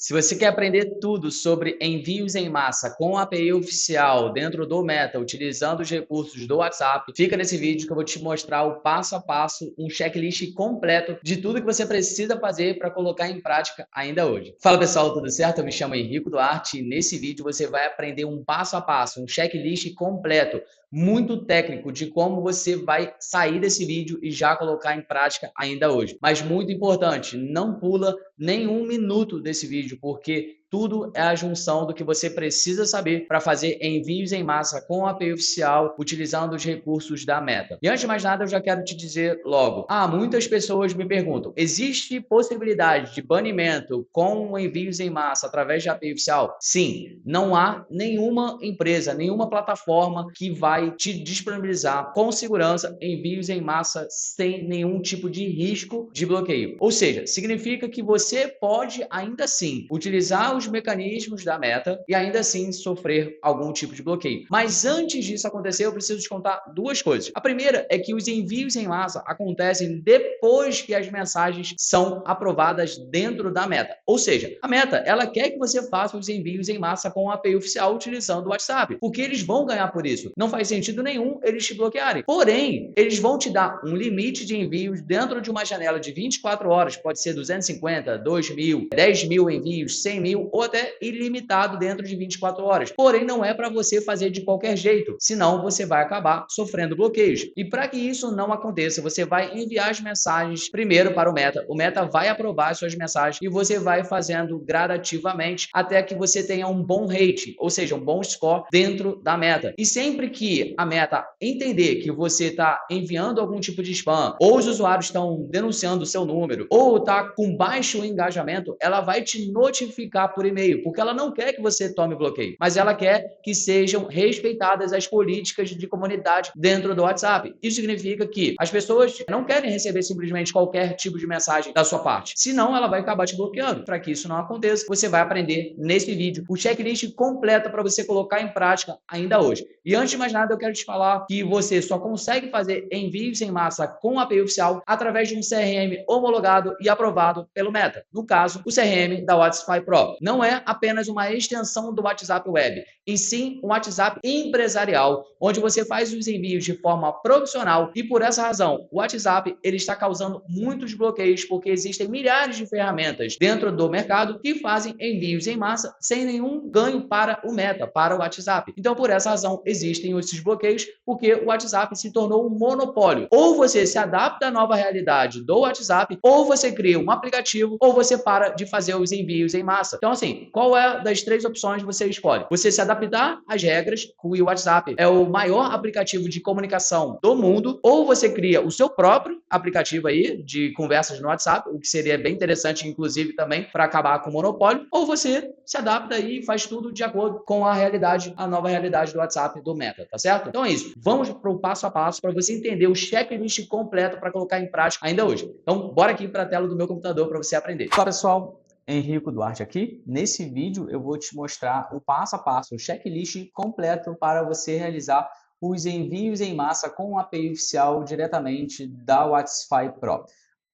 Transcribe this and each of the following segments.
Se você quer aprender tudo sobre envios em massa com a API oficial dentro do Meta, utilizando os recursos do WhatsApp, fica nesse vídeo que eu vou te mostrar o passo a passo, um checklist completo de tudo que você precisa fazer para colocar em prática ainda hoje. Fala pessoal, tudo certo? Eu me chamo Henrico Duarte e nesse vídeo você vai aprender um passo a passo, um checklist completo, muito técnico de como você vai sair desse vídeo e já colocar em prática ainda hoje. Mas muito importante, não pula nenhum minuto desse vídeo, porque tudo é a junção do que você precisa saber para fazer envios em massa com a API oficial, utilizando os recursos da Meta. E antes de mais nada, eu já quero te dizer logo, muitas pessoas me perguntam, existe possibilidade de banimento com envios em massa através da API oficial? Sim, não há nenhuma empresa, nenhuma plataforma que vai te disponibilizar com segurança envios em massa sem nenhum tipo de risco de bloqueio. Ou seja, significa que você pode ainda assim utilizar os mecanismos da Meta e ainda assim sofrer algum tipo de bloqueio. Mas antes disso acontecer, eu preciso te contar duas coisas. A primeira é que os envios em massa acontecem depois que as mensagens são aprovadas dentro da Meta. Ou seja, a Meta, ela quer que você faça os envios em massa com a API oficial utilizando o WhatsApp, porque eles vão ganhar por isso. Não faz sentido nenhum eles te bloquearem. Porém, eles vão te dar um limite de envios dentro de uma janela de 24 horas, pode ser 250, 2.000, 10.000 envios, 100.000 ou até ilimitado dentro de 24 horas. Porém, não é para você fazer de qualquer jeito, senão você vai acabar sofrendo bloqueios. E para que isso não aconteça, você vai enviar as mensagens primeiro para o Meta vai aprovar as suas mensagens e você vai fazendo gradativamente até que você tenha um bom rate, ou seja, um bom score dentro da Meta. E sempre que a Meta entender que você está enviando algum tipo de spam, ou os usuários estão denunciando o seu número, ou está com baixo engajamento, ela vai te notificar por e-mail, porque ela não quer que você tome bloqueio, mas ela quer que sejam respeitadas as políticas de comunidade dentro do WhatsApp. Isso significa que as pessoas não querem receber simplesmente qualquer tipo de mensagem da sua parte, senão ela vai acabar te bloqueando. Para que isso não aconteça, você vai aprender nesse vídeo o checklist completo para você colocar em prática ainda hoje. E antes de mais nada, eu quero te falar que você só consegue fazer envios em massa com a API oficial através de um CRM homologado e aprovado pelo Meta. No caso, o CRM da WhatsApp Pro. Não é apenas uma extensão do WhatsApp Web, e sim um WhatsApp empresarial, onde você faz os envios de forma profissional e por essa razão, o WhatsApp ele está causando muitos bloqueios porque existem milhares de ferramentas dentro do mercado que fazem envios em massa sem nenhum ganho para o Meta, para o WhatsApp. Então, por essa razão, existem esses bloqueios porque o WhatsApp se tornou um monopólio. Ou você se adapta à nova realidade do WhatsApp, ou você cria um aplicativo, ou você para de fazer os envios em massa. Então, assim, qual é das três opções você escolhe? Você se adaptar às regras, o WhatsApp é o maior aplicativo de comunicação do mundo, ou você cria o seu próprio aplicativo aí de conversas no WhatsApp, o que seria bem interessante, inclusive, também para acabar com o monopólio, ou você se adapta aí e faz tudo de acordo com a realidade, a nova realidade do WhatsApp do Meta, tá certo? Então é isso. Vamos para o passo a passo para você entender o checklist completo para colocar em prática ainda hoje. Então, bora aqui para a tela do meu computador para você aprender. Fala, pessoal. Henrico Duarte aqui. Nesse vídeo eu vou te mostrar o passo a passo, o checklist completo para você realizar os envios em massa com a API oficial diretamente da WhatsApp Pro.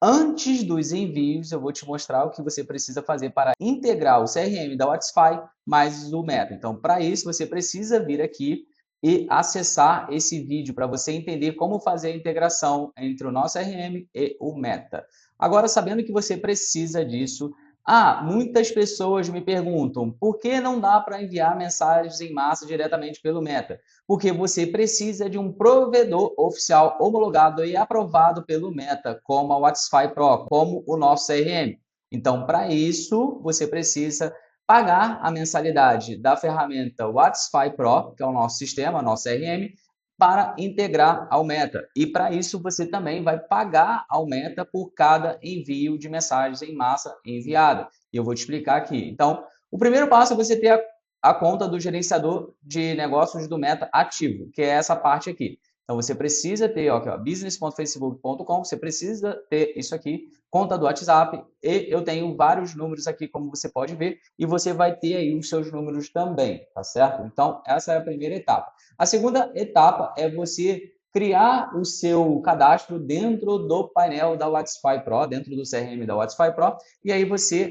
Antes dos envios, eu vou te mostrar o que você precisa fazer para integrar o CRM da WhatsApp mais o Meta. Então, para isso, você precisa vir aqui e acessar esse vídeo para você entender como fazer a integração entre o nosso CRM e o Meta. Agora, sabendo que você precisa disso, muitas pessoas me perguntam por que não dá para enviar mensagens em massa diretamente pelo Meta? Porque você precisa de um provedor oficial homologado e aprovado pelo Meta, como a WhatsApp Pro, como o nosso CRM. Então, para isso, você precisa pagar a mensalidade da ferramenta WhatsApp Pro, que é o nosso sistema, o nosso CRM, para integrar ao Meta. E para isso você também vai pagar ao Meta por cada envio de mensagens em massa enviada. E eu vou te explicar aqui. Então, o primeiro passo é você ter a conta do gerenciador de negócios do Meta ativo, que é essa parte aqui. Então, você precisa ter, ó, business.facebook.com, você precisa ter isso aqui, conta do WhatsApp, e eu tenho vários números aqui, como você pode ver, e você vai ter aí os seus números também, tá certo? Então, essa é a primeira etapa. A segunda etapa é você criar o seu cadastro dentro do painel da WhatsApp Pro, dentro do CRM da WhatsApp Pro, e aí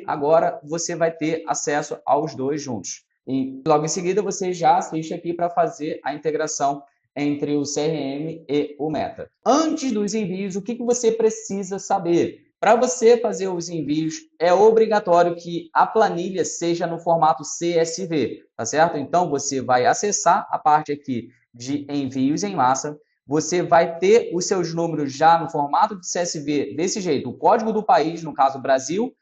agora você vai ter acesso aos dois juntos. E logo em seguida você já assiste aqui para fazer a integração entre o CRM e o Meta. Antes dos envios, o que você precisa saber? Para você fazer os envios, é obrigatório que a planilha seja no formato CSV, tá certo? Então, você vai acessar a parte aqui de envios em massa, você vai ter os seus números já no formato de CSV desse jeito, o código do país, no caso Brasil,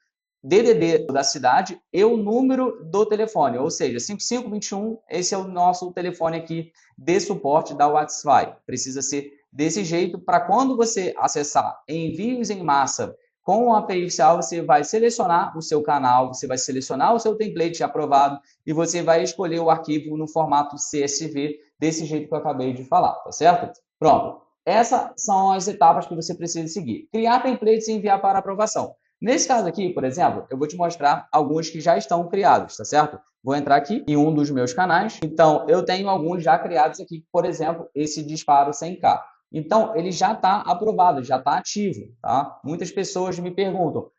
DDD da cidade e o número do telefone, ou seja, 5521, esse é o nosso telefone aqui de suporte da WhatsApp. Precisa ser desse jeito para quando você acessar envios em massa com o API oficial, você vai selecionar o seu canal, você vai selecionar o seu template aprovado e você vai escolher o arquivo no formato CSV, desse jeito que eu acabei de falar, tá certo? Pronto. Essas são as etapas que você precisa seguir. Criar templates e enviar para aprovação. Nesse caso aqui, por exemplo, eu vou te mostrar alguns que já estão criados, tá certo? Vou entrar aqui em um dos meus canais. Então, eu tenho alguns já criados aqui, por exemplo, esse disparo 100K. Então, ele já está aprovado, já está ativo, tá? Muitas pessoas me perguntam,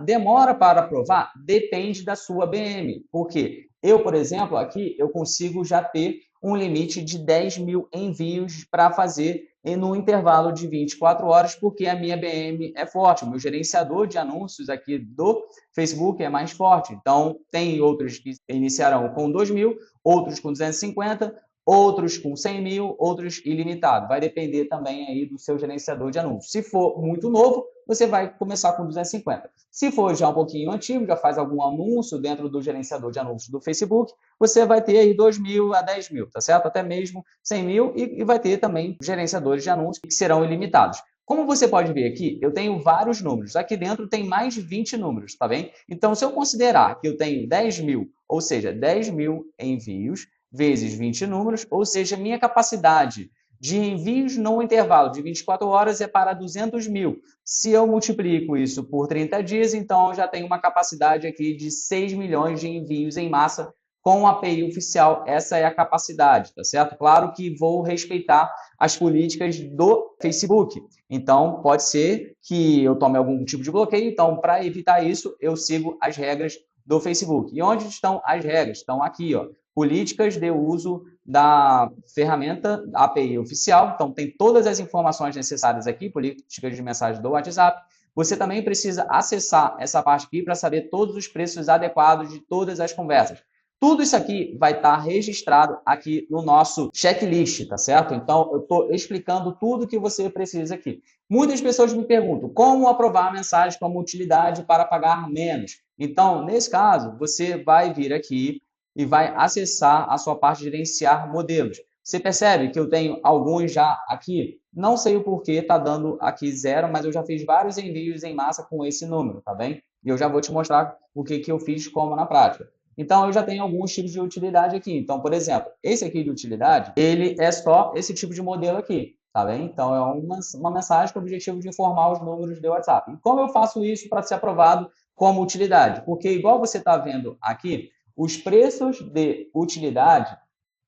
demora para aprovar? Depende da sua BM. Por quê? Eu, por exemplo, aqui eu consigo já ter um limite de 10 mil envios para fazer no intervalo de 24 horas, porque a minha BM é forte. O meu gerenciador de anúncios aqui do Facebook é mais forte. Então, tem outros que iniciarão com 2 mil, outros com 250, outros com 100 mil, outros ilimitado. Vai depender também aí do seu gerenciador de anúncios. Se for muito novo, você vai começar com 250. Se for já um pouquinho antigo, já faz algum anúncio dentro do gerenciador de anúncios do Facebook, você vai ter aí 2 mil a 10 mil, tá certo? Até mesmo 100 mil e vai ter também gerenciadores de anúncios que serão ilimitados. Como você pode ver aqui, eu tenho vários números. Aqui dentro tem mais de 20 números, tá bem? Então, se eu considerar que eu tenho 10 mil, ou seja, 10 mil envios, vezes 20 números, ou seja, minha capacidade de envios no intervalo de 24 horas é para 200 mil. Se eu multiplico isso por 30 dias, então eu já tenho uma capacidade aqui de 6 milhões de envios em massa com a API oficial. Essa é a capacidade, tá certo? Claro que vou respeitar as políticas do Facebook. Então, pode ser que eu tome algum tipo de bloqueio. Então, para evitar isso, eu sigo as regras do Facebook. E onde estão as regras? Estão aqui, ó. Políticas de uso da ferramenta API oficial. Então, tem todas as informações necessárias aqui, políticas de mensagem do WhatsApp. Você também precisa acessar essa parte aqui para saber todos os preços adequados de todas as conversas. Tudo isso aqui vai estar registrado aqui no nosso checklist, tá certo? Então, eu estou explicando tudo que você precisa aqui. Muitas pessoas me perguntam como aprovar a mensagem como utilidade para pagar menos. Então, nesse caso, você vai vir aqui e vai acessar a sua parte de gerenciar modelos. Você percebe que eu tenho alguns já aqui? Não sei o porquê, está dando aqui 0, mas eu já fiz vários envios em massa com esse número, tá bem? E eu já vou te mostrar o que eu fiz como na prática. Então, eu já tenho alguns tipos de utilidade aqui. Então, por exemplo, esse aqui de utilidade, ele é só esse tipo de modelo aqui, tá bem? Então, é uma mensagem com o objetivo de informar os números do WhatsApp. E como eu faço isso para ser aprovado como utilidade? Porque, igual você está vendo aqui, os preços de utilidade,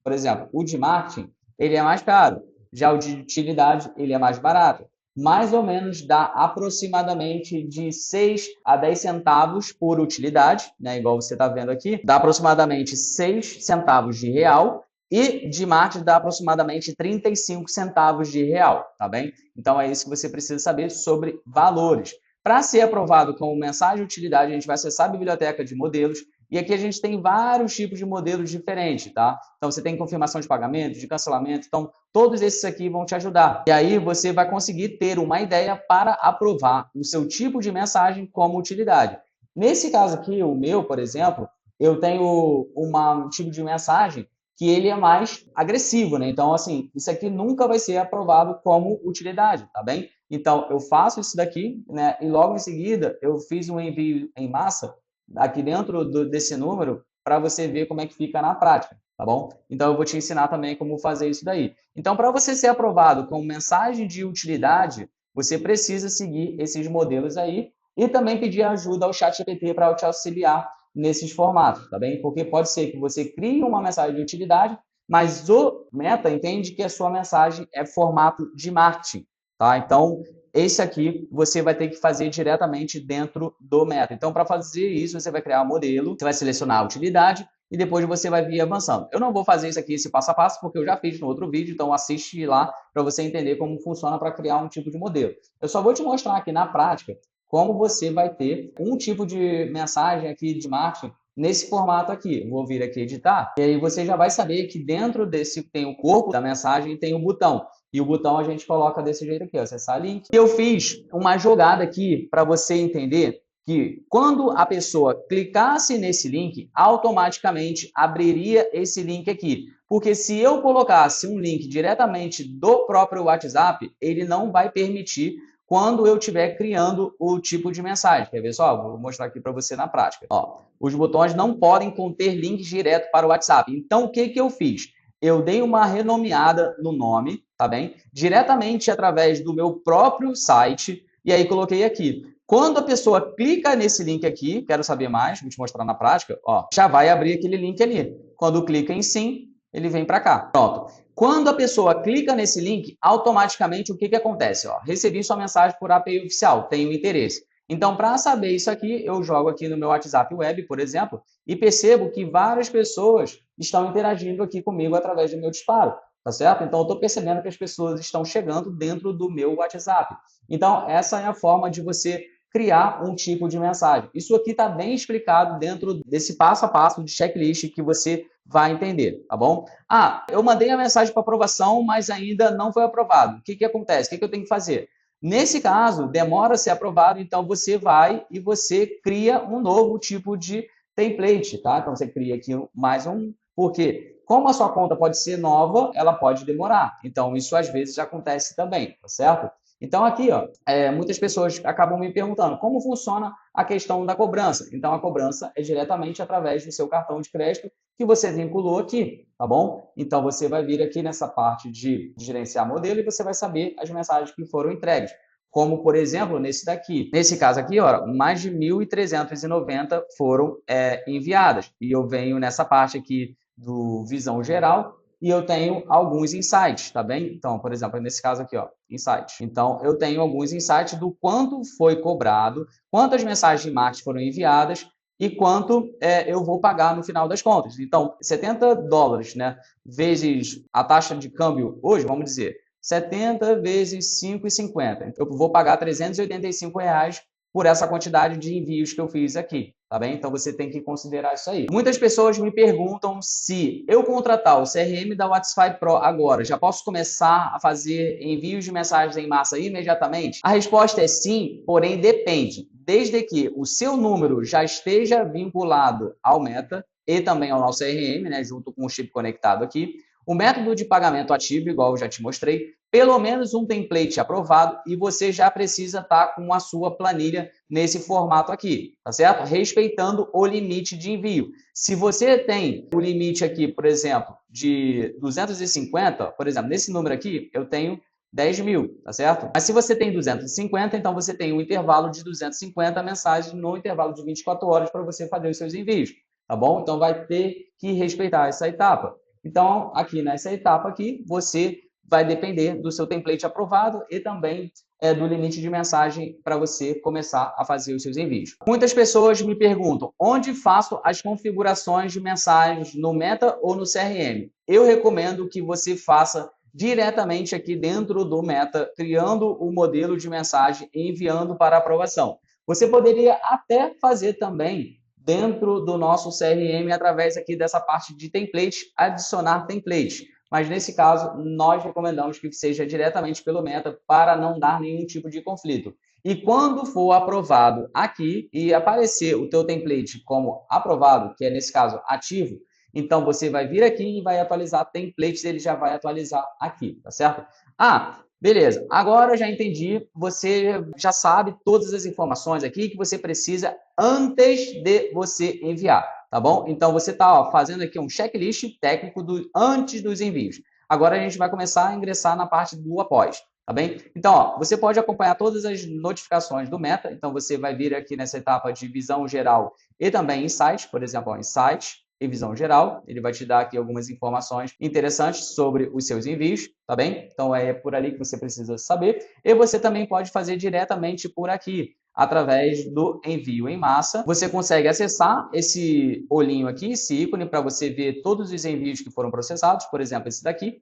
por exemplo, o de marketing, ele é mais caro. Já o de utilidade, ele é mais barato. Mais ou menos dá aproximadamente de 6 a 10 centavos por utilidade, né? Igual você está vendo aqui, dá aproximadamente 6 centavos de real e de marketing dá aproximadamente 35 centavos de real, tá bem? Então é isso que você precisa saber sobre valores. Para ser aprovado como mensagem de utilidade, a gente vai acessar a biblioteca de modelos e aqui a gente tem vários tipos de modelos diferentes, tá? Então, você tem confirmação de pagamento, de cancelamento. Então, todos esses aqui vão te ajudar. E aí, você vai conseguir ter uma ideia para aprovar o seu tipo de mensagem como utilidade. Nesse caso aqui, o meu, por exemplo, eu tenho um tipo de mensagem que ele é mais agressivo, né? Então, assim, isso aqui nunca vai ser aprovado como utilidade, tá bem? Então, eu faço isso daqui, né? E logo em seguida, eu fiz um envio em massa aqui dentro desse número para você ver como é que fica na prática, tá bom? Então, eu vou te ensinar também como fazer isso daí. Então, para você ser aprovado com mensagem de utilidade, você precisa seguir esses modelos aí e também pedir ajuda ao ChatGPT para te auxiliar nesses formatos, tá bem? Porque pode ser que você crie uma mensagem de utilidade, mas o Meta entende que a sua mensagem é formato de marketing, tá? Então, esse aqui você vai ter que fazer diretamente dentro do Meta. Então, para fazer isso, você vai criar um modelo, você vai selecionar a utilidade e depois você vai vir avançando. Eu não vou fazer isso aqui, esse passo a passo, porque eu já fiz no outro vídeo, então assiste lá para você entender como funciona para criar um tipo de modelo. Eu só vou te mostrar aqui na prática como você vai ter um tipo de mensagem aqui de marketing nesse formato aqui. Vou vir aqui editar, e aí você já vai saber que dentro desse tem o corpo da mensagem e tem o botão. E o botão a gente coloca desse jeito aqui, ó, acessar link. Eu fiz uma jogada aqui para você entender que quando a pessoa clicasse nesse link, automaticamente abriria esse link aqui. Porque se eu colocasse um link diretamente do próprio WhatsApp, ele não vai permitir quando eu estiver criando o tipo de mensagem. Quer ver só? Vou mostrar aqui para você na prática. Ó, os botões não podem conter links direto para o WhatsApp. Então, o que eu fiz? Eu dei uma renomeada no nome, tá bem? Diretamente através do meu próprio site, e aí coloquei aqui. Quando a pessoa clica nesse link aqui, quero saber mais, vou te mostrar na prática, ó, já vai abrir aquele link ali. Quando clica em sim, ele vem para cá. Pronto. Quando a pessoa clica nesse link, automaticamente o que acontece? Ó, recebi sua mensagem por API oficial, tenho interesse. Então, para saber isso aqui, eu jogo aqui no meu WhatsApp Web, por exemplo, e percebo que várias pessoas estão interagindo aqui comigo através do meu disparo, tá certo? Então, eu estou percebendo que as pessoas estão chegando dentro do meu WhatsApp. Então, essa é a forma de você criar um tipo de mensagem. Isso aqui está bem explicado dentro desse passo a passo de checklist que você vai entender, tá bom? Ah, eu mandei a mensagem para aprovação, mas ainda não foi aprovado. O que acontece? O que eu tenho que fazer? Nesse caso, demora a ser aprovado, então você vai e você cria um novo tipo de template, tá? Então você cria aqui mais um, porque como a sua conta pode ser nova, ela pode demorar. Então isso às vezes acontece também, tá certo? Então aqui, ó, muitas pessoas acabam me perguntando como funciona a questão da cobrança. Então a cobrança é diretamente através do seu cartão de crédito que você vinculou aqui, tá bom? Então você vai vir aqui nessa parte de gerenciar modelo e você vai saber as mensagens que foram entregues. Como, por exemplo, nesse daqui. Nesse caso aqui, ó, mais de 1.390 foram enviadas. E eu venho nessa parte aqui do Visão Geral e eu tenho alguns insights, tá bem? Então, por exemplo, nesse caso aqui, ó, insights. Então, eu tenho alguns insights do quanto foi cobrado, quantas mensagens de marketing foram enviadas e quanto eu vou pagar no final das contas. Então, $70, né, vezes a taxa de câmbio hoje, vamos dizer, 70 vezes 5,50. Eu vou pagar R$385 por essa quantidade de envios que eu fiz aqui, tá bem? Então, você tem que considerar isso aí. Muitas pessoas me perguntam se eu contratar o CRM da WhatsApp Pro agora, já posso começar a fazer envios de mensagens em massa imediatamente? A resposta é sim, porém depende. Desde que o seu número já esteja vinculado ao Meta e também ao nosso CRM, né, junto com o chip conectado aqui, o método de pagamento ativo, igual eu já te mostrei, pelo menos um template aprovado e você já precisa estar com a sua planilha nesse formato aqui, tá certo? Respeitando o limite de envio. Se você tem o limite aqui, por exemplo, de 250, por exemplo, nesse número aqui, eu tenho 10 mil, tá certo? Mas se você tem 250, então você tem um intervalo de 250 mensagens no intervalo de 24 horas para você fazer os seus envios, tá bom? Então vai ter que respeitar essa etapa. Então, aqui nessa etapa aqui, você vai depender do seu template aprovado e também do limite de mensagem para você começar a fazer os seus envios. Muitas pessoas me perguntam, onde faço as configurações de mensagens, no Meta ou no CRM? Eu recomendo que você faça diretamente aqui dentro do Meta, criando o modelo de mensagem e enviando para aprovação. Você poderia até fazer também dentro do nosso CRM, através aqui dessa parte de template, adicionar template. Mas nesse caso, nós recomendamos que seja diretamente pelo Meta para não dar nenhum tipo de conflito. E quando for aprovado aqui e aparecer o teu template como aprovado, que é nesse caso ativo, então você vai vir aqui e vai atualizar templates, ele já vai atualizar aqui, tá certo? Ah, beleza, agora eu já entendi, você já sabe todas as informações aqui que você precisa antes de você enviar, tá bom? Então você está fazendo aqui um checklist técnico antes dos envios. Agora a gente vai começar a ingressar na parte do após, tá bem? Então, ó, você pode acompanhar todas as notificações do Meta, então você vai vir aqui nessa etapa de visão geral e também insights, por exemplo, ó, insights, revisão geral, ele vai te dar aqui algumas informações interessantes sobre os seus envios, tá bem? Então é por ali que você precisa saber. E você também pode fazer diretamente por aqui, através do envio em massa. Você consegue acessar esse olhinho aqui, esse ícone, para você ver todos os envios que foram processados, por exemplo, esse daqui,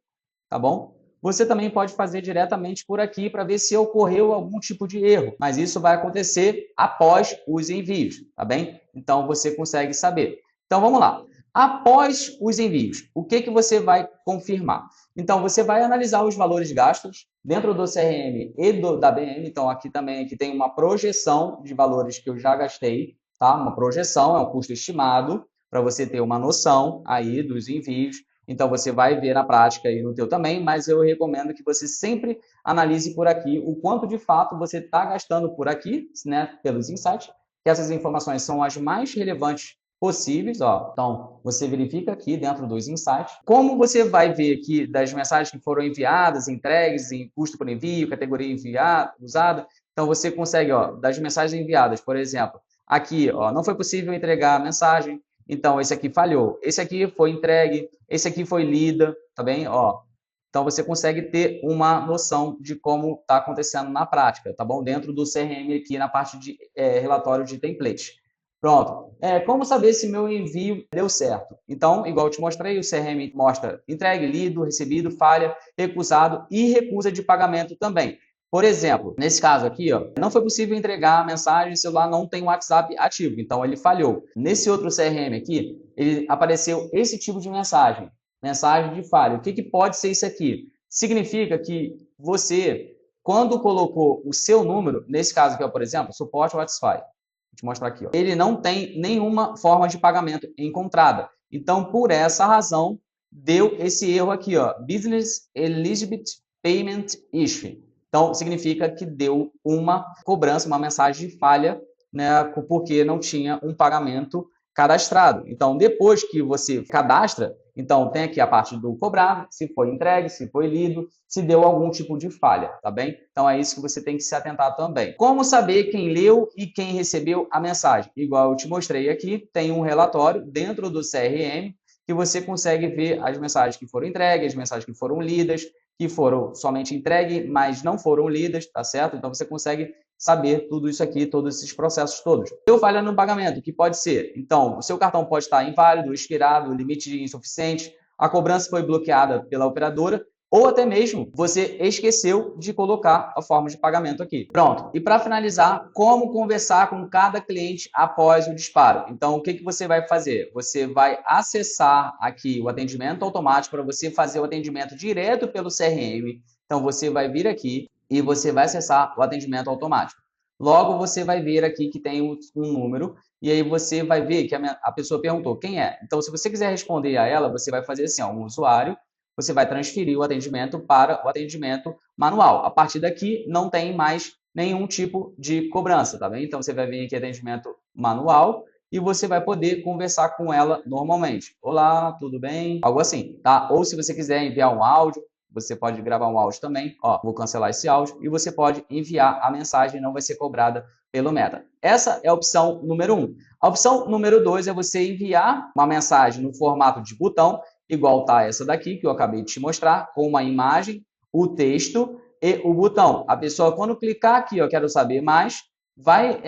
tá bom? Você também pode fazer diretamente por aqui para ver se ocorreu algum tipo de erro, mas isso vai acontecer após os envios, tá bem? Então você consegue saber. Então vamos lá. Após os envios, o que você vai confirmar? Então você vai analisar os valores gastos dentro do CRM e da BM. Então aqui também tem uma projeção de valores que eu já gastei, tá? Uma projeção, é um custo estimado para você ter uma noção aí dos envios. Então, você vai ver na prática aí no teu também, mas eu recomendo que você sempre analise por aqui o quanto de fato você está gastando por aqui, né, pelos insights, que essas informações são as mais relevantes possíveis, ó. Então, você verifica aqui dentro dos insights. Como você vai ver aqui das mensagens que foram enviadas, entregues, em custo por envio, categoria enviada, usada, então você consegue, ó, das mensagens enviadas, por exemplo, aqui, ó, não foi possível entregar a mensagem, então esse aqui falhou. Esse aqui foi entregue, esse aqui foi lida, tá bem? Ó, então você consegue ter uma noção de como está acontecendo na prática, tá bom? Dentro do CRM aqui na parte de relatório de template. Pronto. Como saber se meu envio deu certo? Então, igual eu te mostrei, o CRM mostra entregue, lido, recebido, falha, recusado e recusa de pagamento também. Por exemplo, nesse caso aqui, ó, não foi possível entregar a mensagem, o celular não tem o WhatsApp ativo, então ele falhou. Nesse outro CRM aqui, ele apareceu esse tipo de mensagem, mensagem de falha. O que pode ser isso aqui? Significa que você, quando colocou o seu número, nesse caso aqui, ó, por exemplo, suporte WhatsApp, vou te mostrar aqui, ó, ele não tem nenhuma forma de pagamento encontrada. Então, por essa razão, deu esse erro aqui, ó, Business Eligibility Payment Issue. Então, significa que deu uma cobrança, uma mensagem de falha, né, porque não tinha um pagamento cadastrado. Então, depois que você cadastra, então tem aqui a parte do cobrado, se foi entregue, se foi lido, se deu algum tipo de falha, tá bem? Então, é isso que você tem que se atentar também. Como saber quem leu e quem recebeu a mensagem? Igual eu te mostrei aqui, tem um relatório dentro do CRM que você consegue ver as mensagens que foram entregues, as mensagens que foram lidas, que foram somente entregues, mas não foram lidas, tá certo? Então, você consegue saber tudo isso aqui, todos esses processos todos. Deu falha no pagamento, o que pode ser? Então, o seu cartão pode estar inválido, expirado, limite insuficiente, a cobrança foi bloqueada pela operadora, ou até mesmo você esqueceu de colocar a forma de pagamento aqui. Pronto. E para finalizar, como conversar com cada cliente após o disparo? Então, o que você vai fazer? Você vai acessar aqui o atendimento automático para você fazer o atendimento direto pelo CRM. Então, você vai vir aqui e você vai acessar o atendimento automático. Logo, você vai ver aqui que tem um número e aí você vai ver que a pessoa perguntou quem é. Então, se você quiser responder a ela, você vai fazer assim, ó, um usuário, você vai transferir o atendimento para o atendimento manual. A partir daqui, não tem mais nenhum tipo de cobrança, tá bem? Então, você vai vir aqui atendimento manual e você vai poder conversar com ela normalmente. Olá, tudo bem? Algo assim, tá? Ou se você quiser enviar um áudio, você pode gravar um áudio também. Ó, vou cancelar esse áudio e você pode enviar a mensagem, não vai ser cobrada pelo Meta. Essa é a opção número 1. A opção número 2 é você enviar uma mensagem no formato de botão, igual tá essa daqui, que eu acabei de te mostrar, com uma imagem, o texto e o botão. A pessoa, quando clicar aqui, eu quero saber mais, vai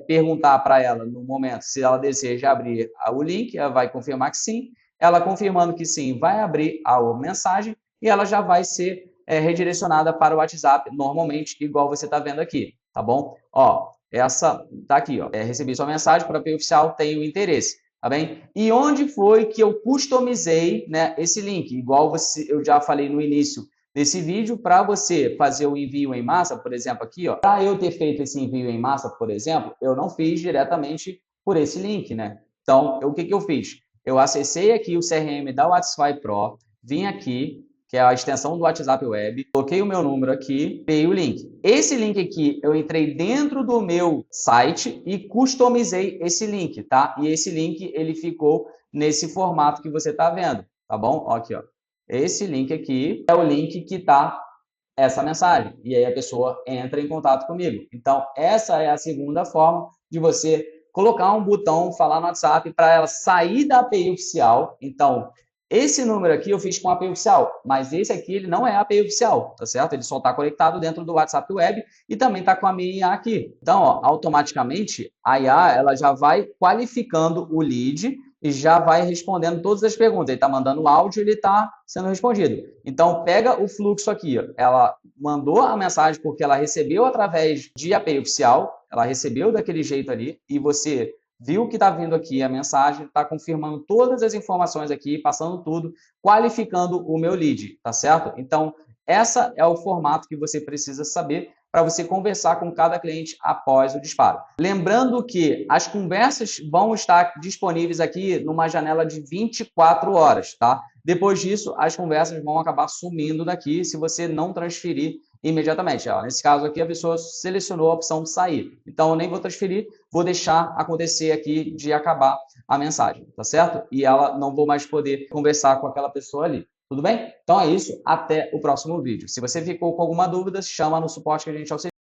perguntar para ela no momento se ela deseja abrir o link, ela vai confirmar que sim. Ela confirmando que sim, vai abrir a mensagem e ela já vai ser redirecionada para o WhatsApp normalmente, igual você está vendo aqui, tá bom? Ó, essa tá aqui, ó. Recebi sua mensagem para API oficial, tenho interesse. Tá bem? E onde foi que eu customizei, né, esse link? Igual eu já falei no início desse vídeo, para você fazer o envio em massa, por exemplo, aqui, ó, para eu ter feito esse envio em massa, por exemplo, eu não fiz diretamente por esse link, né? Então, o que eu fiz? Eu acessei aqui o CRM da WhatsApp Pro, vim aqui, que é a extensão do WhatsApp Web, coloquei o meu número aqui, peguei o link. Esse link aqui, eu entrei dentro do meu site e customizei esse link, tá? E esse link, ele ficou nesse formato que você tá vendo, tá bom? Ó, aqui, ó. Esse link aqui é o link que tá essa mensagem. E aí a pessoa entra em contato comigo. Então, essa é a segunda forma de você colocar um botão, falar no WhatsApp para ela sair da API oficial. Então, esse número aqui eu fiz com a API oficial, mas esse aqui ele não é a API oficial, tá certo? Ele só está conectado dentro do WhatsApp Web e também está com a minha IA aqui. Então, ó, automaticamente, a IA ela já vai qualificando o lead e já vai respondendo todas as perguntas. Ele está mandando o áudio e ele está sendo respondido. Então, pega o fluxo aqui. Ó. Ela mandou a mensagem porque ela recebeu através de API oficial, ela recebeu daquele jeito ali, e você viu que está vindo aqui a mensagem, está confirmando todas as informações aqui, passando tudo, qualificando o meu lead, tá certo? Então, essa é o formato que você precisa saber para você conversar com cada cliente após o disparo. Lembrando que as conversas vão estar disponíveis aqui numa janela de 24 horas, tá? Depois disso, as conversas vão acabar sumindo daqui se você não transferir imediatamente. Ó, nesse caso aqui, a pessoa selecionou a opção de sair. Então, eu nem vou transferir, vou deixar acontecer aqui de acabar a mensagem, tá certo? E ela não vou mais poder conversar com aquela pessoa ali. Tudo bem? Então é isso, até o próximo vídeo. Se você ficou com alguma dúvida, chama no suporte que a gente auxilia.